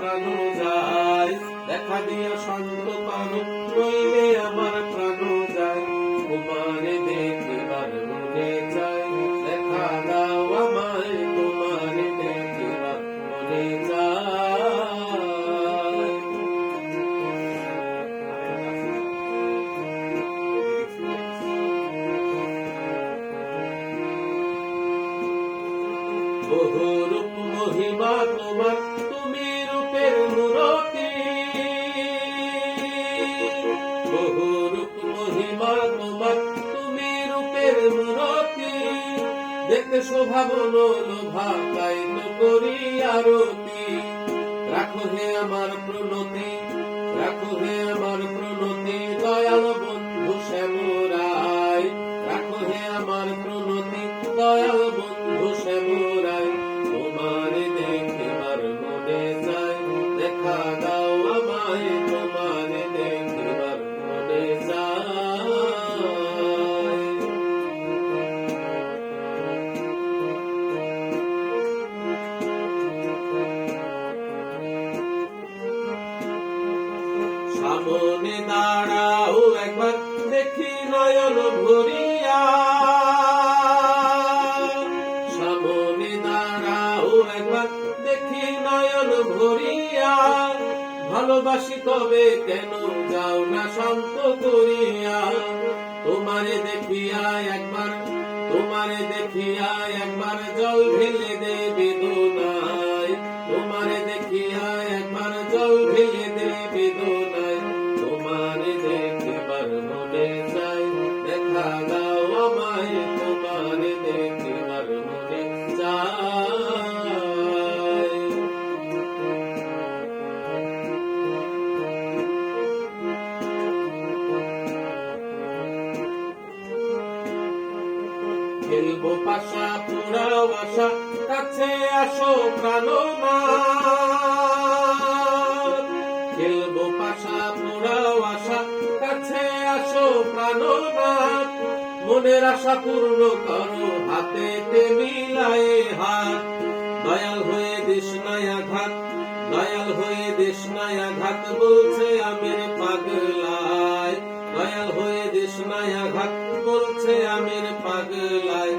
প্রাণ যায়, দেখা দিয়া শান্ত করো নইলে আমার প্রাণ যায়, তোমারে দেখিবার মনে চায়, দেখা দাও আমায় তোমারে দেখিবার মনে চায়। বহু রূপ মহিমা তোমার, তুমি রূপের মূরতি, বহু রূপ মহিমা তোমার, তুমি রূপের মূরতি, দেখতে শোভা বলো লোভা তাই তো করি আরতি, রাখো হে আমার প্রণতি, রাখো হে আমার প্রণতি, দয়াল বন্ধু শ্যামরায়, রাখো হে আমার প্রণতি, দয়াল বন্ধু শ্যামরায়, তোমারে দেখিবার মনে চায়, দেখা দাও আমায় তোমারে দেখিবার মনে চায়। সামনে দাঁড়াও একবার দেখি নয়ন ভরিয়া, সামনে দাঁড়াও একবার দেখি নয়ন ভরিয়া, ভালোবাসি তবে কেন যাও না শান্ত করিয়া, তোমারে দেখিয়া একবার, তোমারে দেখিয়া একবার জল ঢেলে দে বেদনায়, তোমারে দেখিয়া একবার জল ঢেলে দে বেদনায়, তোমারে দেখিবার মনে চায়, দেখা দাও আমায় তোমারে দেখিবার মনে চায়। খেলবো পাশা পুরাও আশা, কাছে আসো প্রাণনাথ, খেলবো পাশা পুরাও আশা, কাছে আসো প্রাণনাথ, মনের আশা পূর্ণ করো হাতেতে মিলায়ে হাত, দয়াল হয়ে দিস না আঘাত, দয়াল হয়ে দিস না আঘাত, বলছে আমির পাগলায়, দয়াল হয়ে দিস না আঘাত, বলছে আমির পাগলায়,